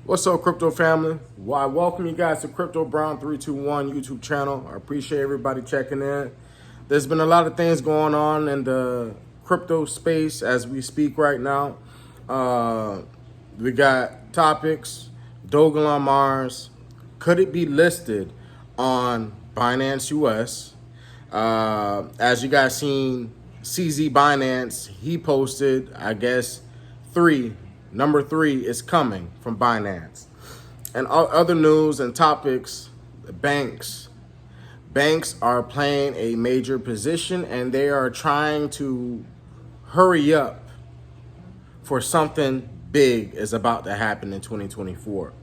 What's up, crypto family? Well, I welcome you guys to Crypto Brown 321 YouTube channel. I appreciate everybody checking in. There's been a lot of things going on in the crypto space as we speak right now. We got topics, Dogelon Mars. Could it be listed on Binance US? As you guys seen, CZ Binance, he posted, I guess, number 3 is coming from Binance. And other news and topics, banks are playing a major position, and they are trying to hurry up for something big is about to happen in 2024.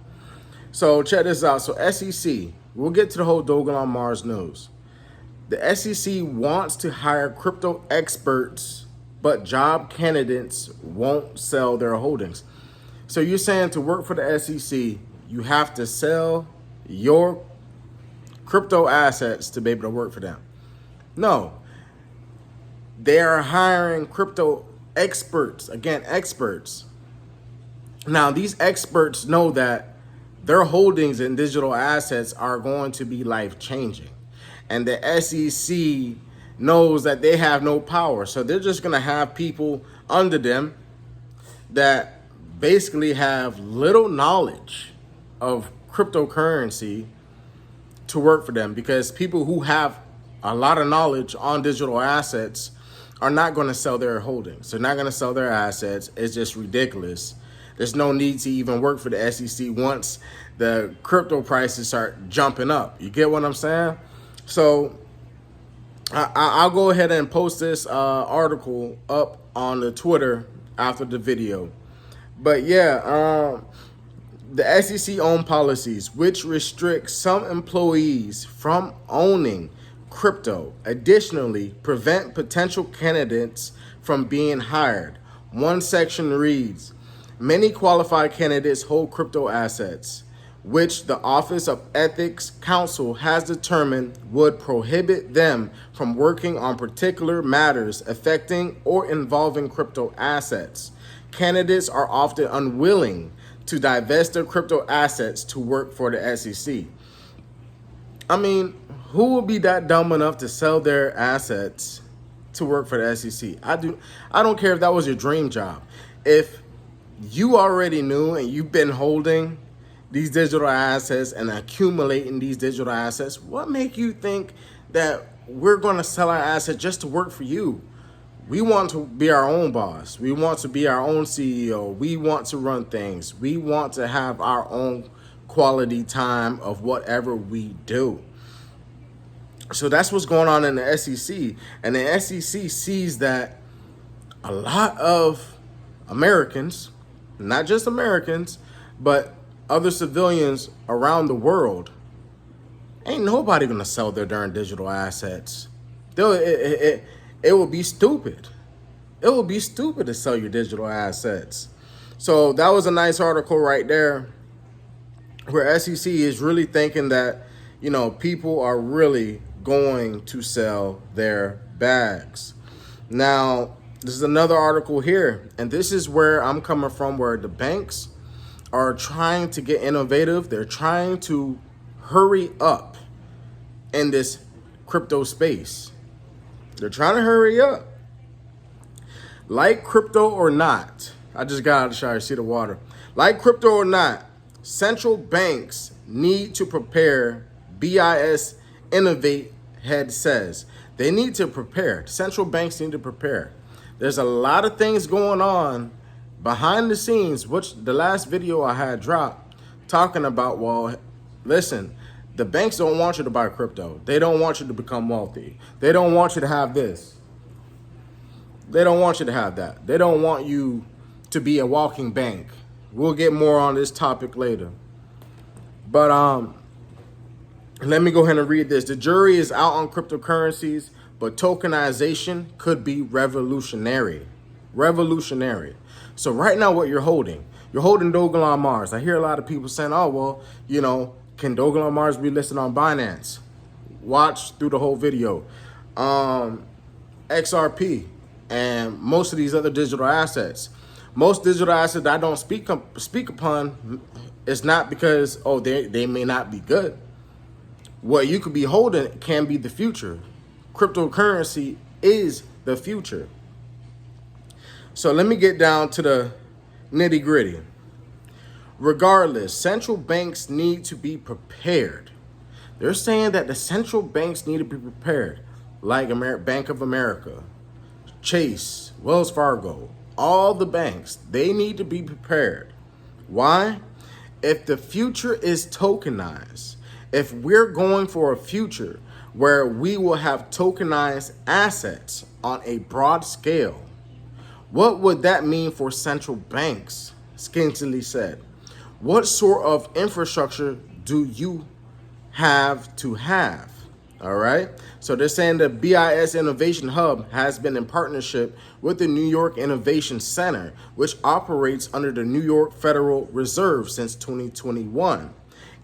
So check this out. So SEC, we'll get to the whole Dogelon Mars news. The SEC wants to hire crypto experts, but job candidates won't sell their holdings. So you're saying to work for the SEC, you have to sell your crypto assets to be able to work for them. No, they are hiring crypto experts. Again, experts. Now, these experts know that their holdings in digital assets are going to be life-changing. And the SEC knows that they have no power. So they're just going to have people under them that basically have little knowledge of cryptocurrency to work for them, because people who have a lot of knowledge on digital assets are not going to sell their holdings. They're not going to sell their assets. It's just ridiculous. There's no need to even work for the SEC once the crypto prices start jumping up. You get what I'm saying? So I'll go ahead and post this article up on the Twitter after the video. But yeah, the SEC own policies which restrict some employees from owning crypto. Additionally, prevent potential candidates from being hired. One section reads, many qualified candidates hold crypto assets, which the Office of Ethics Counsel has determined would prohibit them from working on particular matters affecting or involving crypto assets. Candidates are often unwilling to divest their crypto assets to work for the SEC. I mean, who would be that dumb enough to sell their assets to work for the SEC? I don't care if that was your dream job. If you already knew and you've been holding these digital assets and accumulating these digital assets, what make you think that we're going to sell our assets just to work for you? We want to be our own boss. We want to be our own CEO. We want to run things. We want to have our own quality time of whatever we do. So that's what's going on in the SEC. And the SEC sees that a lot of Americans, not just Americans, but other civilians around the world, ain't nobody gonna sell their darn digital assets. It would be stupid. It would be stupid to sell your digital assets. So that was a nice article right there, where SEC is really thinking that, you know, people are really going to sell their bags. Now, this is another article here, and this is where I'm coming from, where the banks are trying to get innovative. They're trying to hurry up in this crypto space. They're trying to hurry up. Like crypto or not, I just got out of the shower, see the water. Like crypto or not, central banks need to prepare, BIS Innovate head says. They need to prepare. Central banks need to prepare. There's a lot of things going on behind the scenes, which the last video I had dropped talking about, well, listen, the banks don't want you to buy crypto. They don't want you to become wealthy. They don't want you to have this. They don't want you to have that. They don't want you to be a walking bank. We'll get more on this topic later. But let me go ahead and read this. The jury is out on cryptocurrencies, but tokenization could be revolutionary. Revolutionary. So right now what you're holding Dogelon Mars. I hear a lot of people saying, oh, well, you know, can Dogelon Mars be listed on Binance? Watch through the whole video. XRP and most of these other digital assets. Most digital assets I don't speak upon It's not because, oh, they may not be good. What you could be holding can be the future. Cryptocurrency is the future. So let me get down to the nitty gritty. Regardless, central banks need to be prepared. They're saying that the central banks need to be prepared, like Bank of America, Chase, Wells Fargo, all the banks, they need to be prepared. Why? If the future is tokenized, if we're going for a future where we will have tokenized assets on a broad scale, what would that mean for central banks? Scantily said. What sort of infrastructure do you have to have? All right. So they're saying the BIS Innovation Hub has been in partnership with the New York Innovation Center, which operates under the New York Federal Reserve since 2021.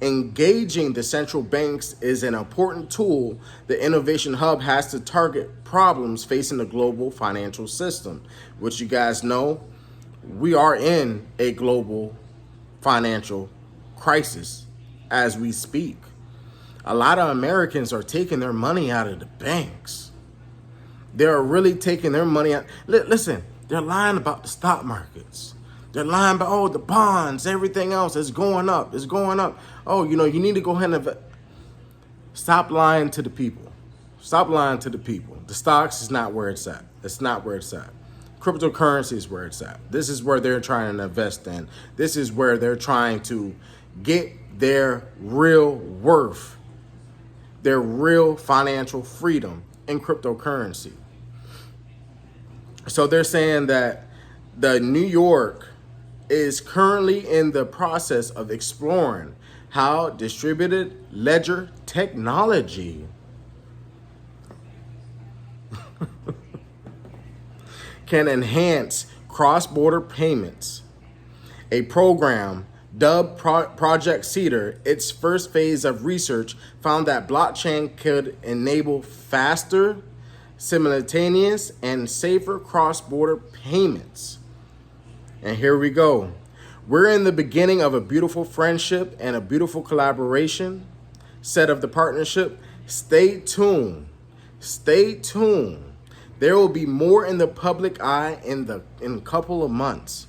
Engaging the central banks is an important tool the Innovation Hub has to target problems facing the global financial system, which you guys know we are in a global financial crisis as we speak. A lot of Americans are taking their money out of the banks. They're really taking their money out. Listen, they're lying about the stock markets. They're lying about, oh, the bonds, everything else is going up. It's going up. Oh, you need to go ahead and stop lying to the people. Stop lying to the people. The stocks is not where it's at. It's not where it's at. Cryptocurrency is where it's at. This is where they're trying to invest in. This is where they're trying to get their real worth, their real financial freedom in cryptocurrency. So they're saying that the New York is currently in the process of exploring how distributed ledger technology can enhance cross-border payments. A program dubbed Project Cedar, its first phase of research found that blockchain could enable faster, simultaneous, and safer cross-border payments. And here we go. We're in the beginning of a beautiful friendship and a beautiful collaboration, said of the partnership. Stay tuned. Stay tuned. There will be more in the public eye in a couple of months.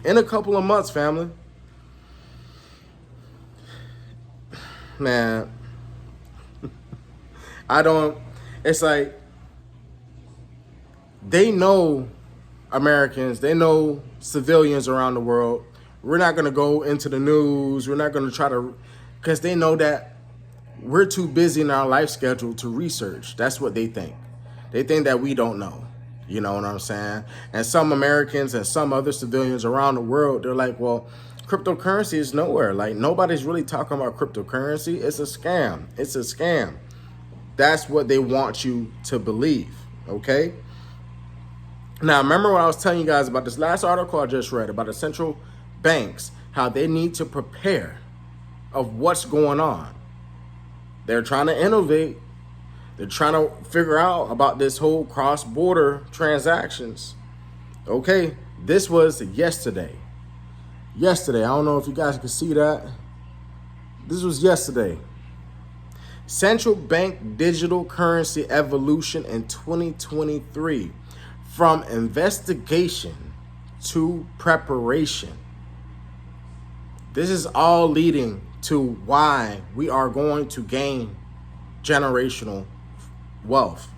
In a couple of months, family. Man, it's like, they know Americans, they know civilians around the world. We're not going to go into the news. We're not going to because they know that we're too busy in our life schedule to research. That's what they think. They think that we don't know. You know what I'm saying? And some Americans and some other civilians around the world, they're like, well, cryptocurrency is nowhere. Like, nobody's really talking about cryptocurrency. It's a scam. It's a scam. That's what they want you to believe. Okay? Now, remember when I was telling you guys about this last article I just read about the central banks, how they need to prepare of what's going on. They're trying to innovate. They're trying to figure out about this whole cross-border transactions. Okay, this was yesterday. Yesterday, I don't know if you guys can see that. This was yesterday. Central bank digital currency evolution in 2023. From investigation to preparation. This is all leading to why we are going to gain generational wealth.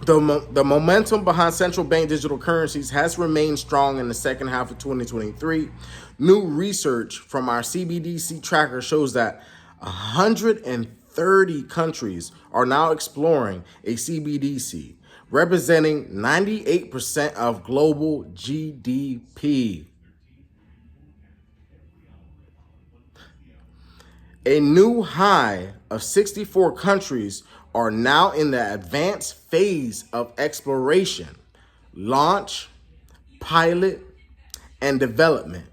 The momentum behind central bank digital currencies has remained strong in the second half of 2023. New research from our CBDC tracker shows that 130 countries are now exploring a CBDC, representing 98% of global GDP. A new high of 64 countries are now in the advanced phase of exploration, launch, pilot, and development.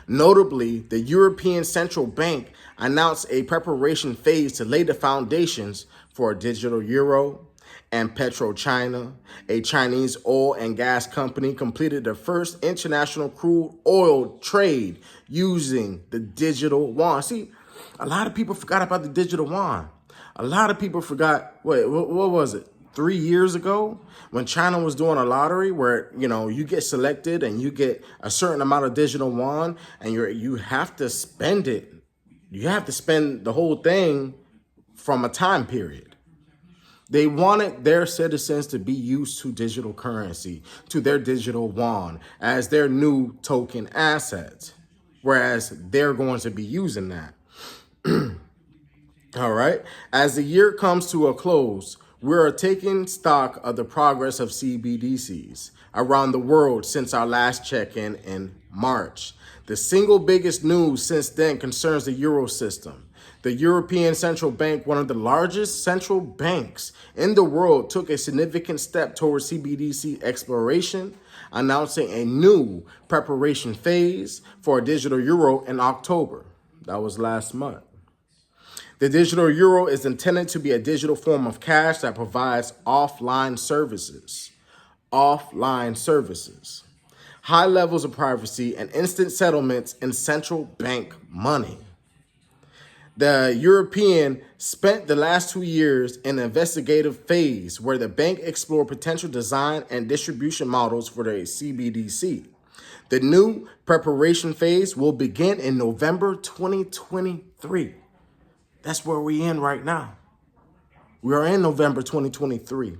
Notably, the European Central Bank announced a preparation phase to lay the foundations for a digital euro, and PetroChina, a Chinese oil and gas company, completed the first international crude oil trade using the digital yuan. See, a lot of people forgot about the digital yuan. A lot of people forgot, wait, what was it? 3 years ago when China was doing a lottery where, you get selected and you get a certain amount of digital yuan and you have to spend it. You have to spend the whole thing from a time period. They wanted their citizens to be used to digital currency, to their digital yuan as their new token assets, whereas they're going to be using that. All right. As the year comes to a close, we are taking stock of the progress of CBDCs around the world since our last check-in in March. The single biggest news since then concerns the Euro system. The European Central Bank, one of the largest central banks in the world, took a significant step towards CBDC exploration, announcing a new preparation phase for a digital euro in October. That was last month. The digital euro is intended to be a digital form of cash that provides offline services. Offline services. High levels of privacy and instant settlements in central bank money. The European spent the last 2 years in an investigative phase where the bank explored potential design and distribution models for the CBDC. The new preparation phase will begin in November 2023. That's where we're in right now. We are in November 2023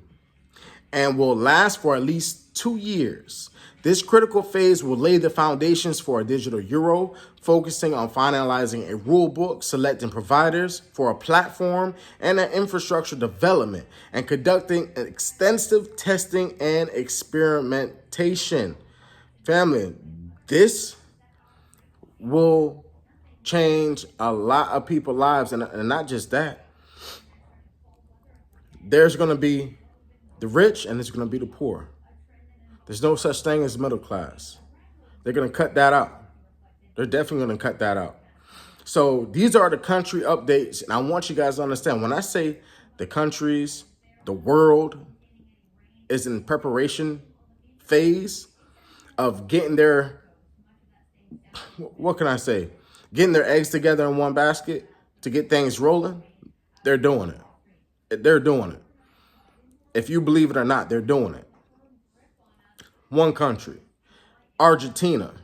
and will last for at least 2 years. This critical phase will lay the foundations for a digital euro, focusing on finalizing a rule book, selecting providers for a platform and an infrastructure development, and conducting extensive testing and experimentation. Family, this will change a lot of people's lives, and not just that. There's going to be the rich and there's going to be the poor. There's no such thing as middle class. They're going to cut that out. They're definitely going to cut that out. So these are the country updates. And I want you guys to understand, when I say the countries, the world is in preparation phase of getting their, what can I say? Getting their eggs together in one basket to get things rolling, they're doing it. They're doing it. If you believe it or not, they're doing it. One country, Argentina.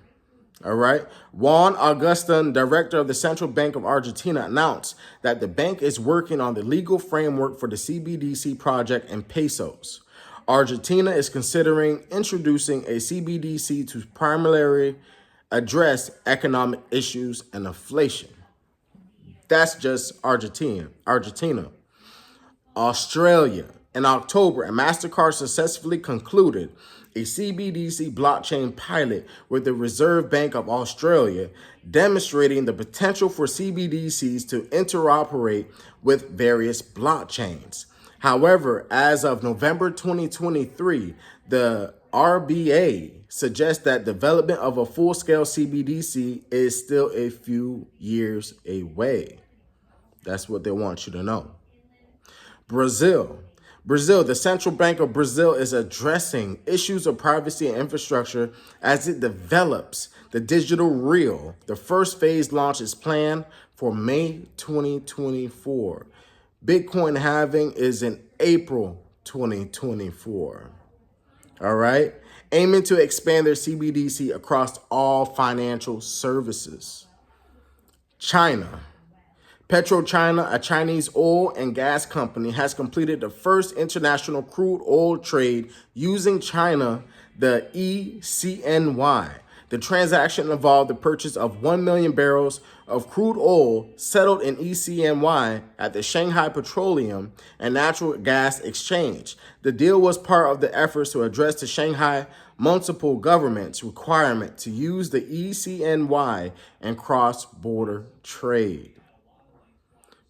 All right. Juan Agustin, director of the Central Bank of Argentina, announced that the bank is working on the legal framework for the CBDC project in pesos. Argentina is considering introducing a CBDC to primarily address economic issues and inflation. That's just Argentina. Australia. In October, MasterCard successfully concluded a CBDC blockchain pilot with the Reserve Bank of Australia, demonstrating the potential for CBDCs to interoperate with various blockchains. However, as of November 2023, the RBA suggests that development of a full-scale CBDC is still a few years away. That's what they want you to know. Brazil, the Central Bank of Brazil is addressing issues of privacy and infrastructure as it develops the digital real. The first phase launch is planned for May 2024. Bitcoin halving is in April 2024. All right. Aiming to expand their CBDC across all financial services. China. PetroChina, a Chinese oil and gas company, has completed the first international crude oil trade using China, the ECNY. The transaction involved the purchase of 1 million barrels of crude oil settled in ECNY at the Shanghai Petroleum and Natural Gas Exchange. The deal was part of the efforts to address the Shanghai municipal government's requirement to use the ECNY in cross-border trade.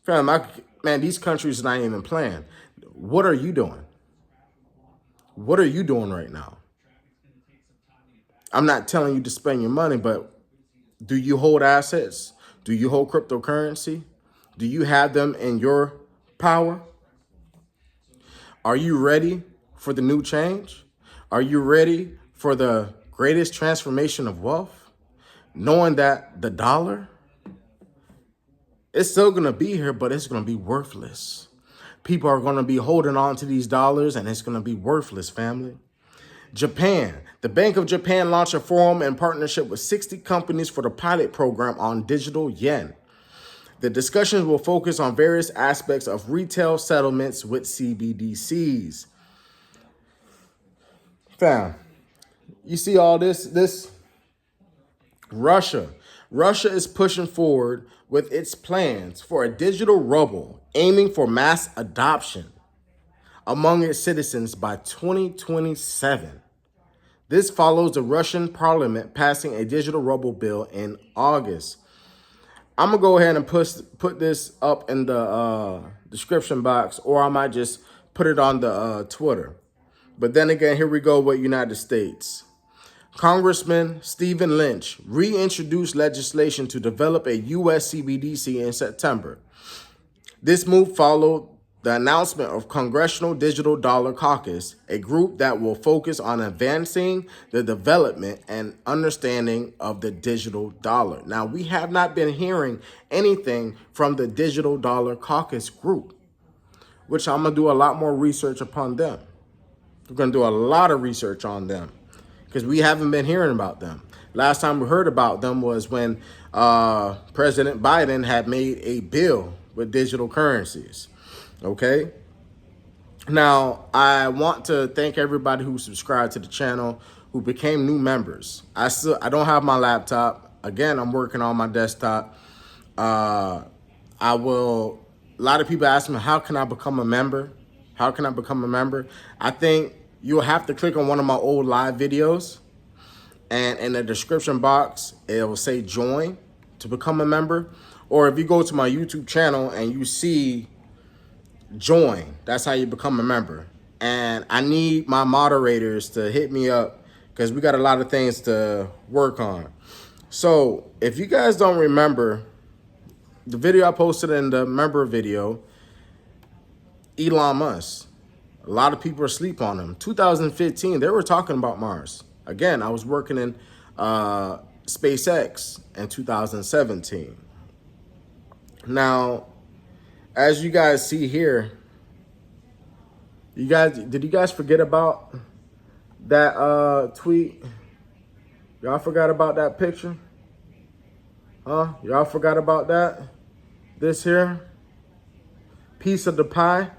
Fam, man, these countries are not even playing. What are you doing? What are you doing right now? I'm not telling you to spend your money, but do you hold assets? Do you hold cryptocurrency? Do you have them in your power? Are you ready for the new change? Are you ready for the greatest transformation of wealth? Knowing that the dollar, it's still going to be here, but it's going to be worthless. People are going to be holding on to these dollars and it's going to be worthless, family. Japan. The Bank of Japan launched a forum in partnership with 60 companies for the pilot program on digital yen. The discussions will focus on various aspects of retail settlements with CBDCs. Fam, you see all this? Russia is pushing forward with its plans for a digital ruble, aiming for mass adoption among its citizens by 2027. This follows the Russian parliament passing a digital ruble bill in August. I'm going to go ahead and put this up in the description box, or I might just put it on the Twitter. But then again, here we go with United States. Congressman Stephen Lynch reintroduced legislation to develop a U.S. CBDC in September. This move followed the announcement of Congressional Digital Dollar Caucus, a group that will focus on advancing the development and understanding of the digital dollar. Now, we have not been hearing anything from the Digital Dollar Caucus group, which I'm going to do a lot more research upon them. We're going to do a lot of research on them because we haven't been hearing about them. Last time we heard about them was when President Biden had made a bill with digital currencies. Okay. Now, I want to thank everybody who subscribed to the channel, who became new members. I don't have my laptop. Again, I'm working on my desktop. A lot of people ask me, how can I become a member? How can I become a member? I think you'll have to click on one of my old live videos, and in the description box, it will say join to become a member. Or if you go to my YouTube channel and you see join, that's how you become a member. And I need my moderators to hit me up because we got a lot of things to work on. So if you guys don't remember the video I posted in the member video, Elon Musk, a lot of people are asleep on him. 2015, they were talking about Mars. Again, I was working in SpaceX in 2017. Now, as you guys see here, did you guys forget about that tweet? Y'all forgot about that picture? Huh? Y'all forgot about that? This here? Piece of the pie?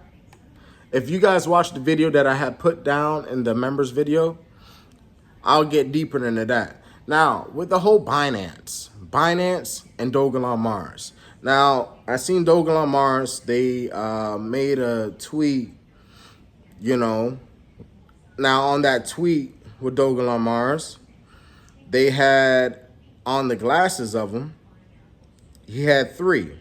If you guys watched the video that I had put down in the members video, I'll get deeper into that. Now, with the whole Binance and Dogelon Mars. Now, I seen Dogelon Mars, they made a tweet, you know. Now, on that tweet with Dogelon Mars, they had on the glasses of him, he had 3.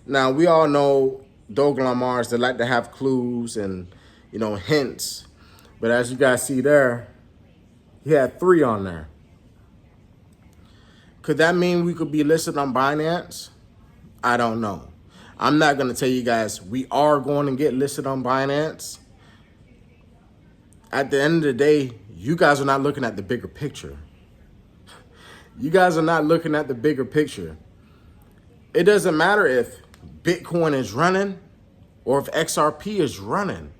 Now, we all know Dogelon Mars, they like to have clues and, you know, hints. But as you guys see there, he had 3 on there. Could that mean we could be listed on Binance? I don't know. I'm not going to tell you guys we are going to get listed on Binance. At the end of the day, you guys are not looking at the bigger picture. You guys are not looking at the bigger picture. It doesn't matter if Bitcoin is running or if XRP is running.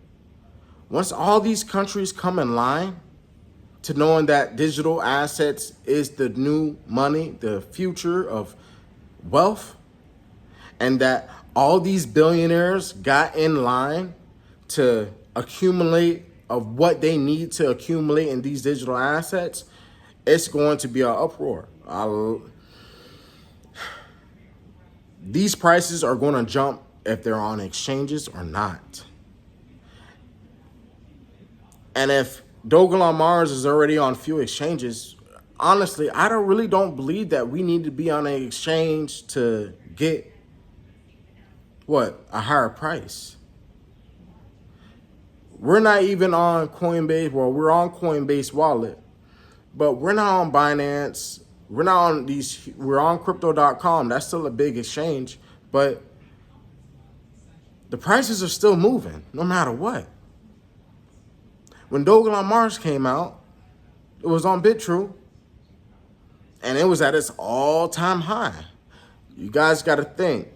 Once all these countries come in line to knowing that digital assets is the new money, the future of wealth, and that all these billionaires got in line to accumulate of what they need to accumulate in these digital assets, it's going to be an uproar. These prices are going to jump if they're on exchanges or not. And if Dogelon Mars is already on few exchanges, honestly, I really don't believe that we need to be on an exchange to get a higher price. We're not even on Coinbase. Well, we're on Coinbase Wallet, but we're not on Binance. We're not on these. We're on crypto.com. That's still a big exchange, but the prices are still moving no matter what. When Dogelon Mars came out, it was on BitTrue, and it was at its all-time high. You guys got to think.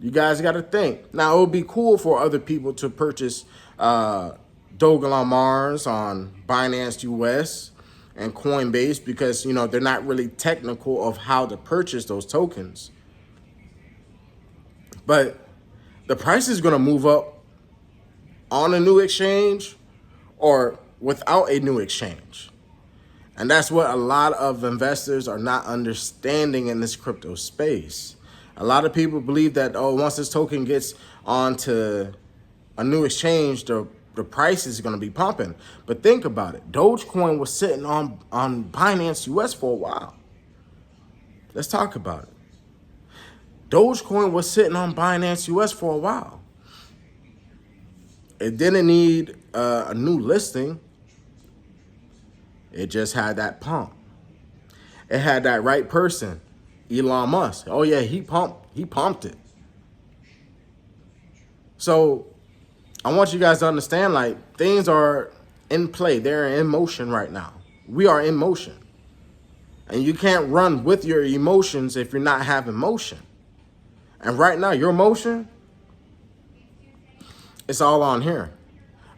You guys got to think. Now, it would be cool for other people to purchase Dogelon Mars on Binance US and Coinbase because, you know, they're not really technical of how to purchase those tokens. But the price is going to move up on a new exchange or without a new exchange. And that's what a lot of investors are not understanding in this crypto space. A lot of people believe that, oh, once this token gets onto a new exchange, the price is going to be pumping. But think about it. Dogecoin was sitting on Binance US for a while. Let's talk about it. Dogecoin was sitting on Binance US for a while. It didn't need a new listing. It just had that pump. It had that right person, Elon Musk. Oh yeah, he pumped it. So I want you guys to understand, like, things are in play. They're in motion right now. We are in motion. And you can't run with your emotions if you're not having motion. And right now, your motion, it's all on here.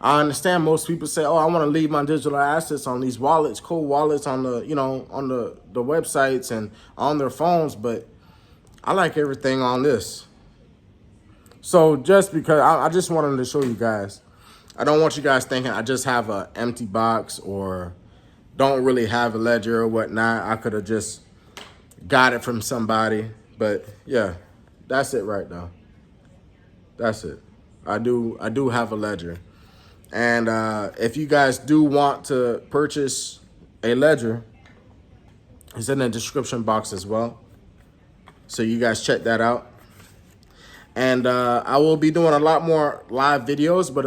I understand most people say, oh, I want to leave my digital assets on these wallets, cool wallets on the, you know, on the websites and on their phones, but I like everything on this. So just because I just wanted to show you guys, I don't want you guys thinking I just have an empty box or don't really have a ledger or whatnot. I could have just got it from somebody, but yeah, that's it right now. That's it. I do have a ledger. And if you guys do want to purchase a ledger, it's in the description box as well. So you guys check that out. And I will be doing a lot more live videos, but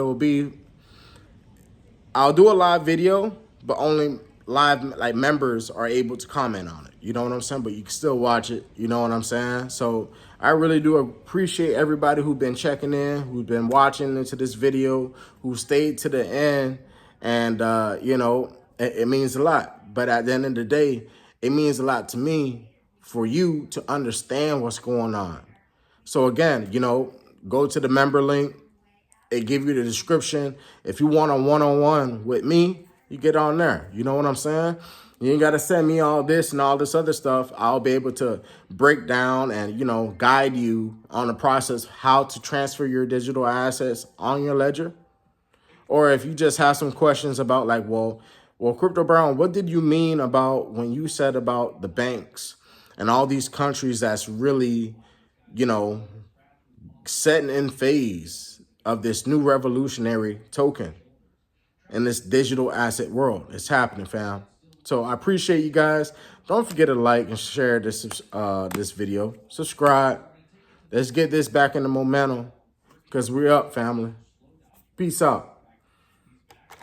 I'll do a live video, but only live, like, members are able to comment on it. You know what I'm saying? But you can still watch it. You know what I'm saying? So I really do appreciate everybody who's been checking in, who's been watching into this video, who stayed to the end. And, you know, it means a lot. But at the end of the day, it means a lot to me for you to understand what's going on. So again, you know, go to the member link. It give you the description. If you want a one-on-one with me, you get on there. You know what I'm saying? You ain't got to send me all this and all this other stuff. I'll be able to break down and, you know, guide you on the process, how to transfer your digital assets on your ledger. Or if you just have some questions about, like, well, Crypto Brown, what did you mean about when you said about the banks and all these countries that's really, you know, setting in phase of this new revolutionary token in this digital asset world? It's happening, fam. So I appreciate you guys. Don't forget to like and share this video. Subscribe. Let's get this back in the momentum because we're up, family. Peace out.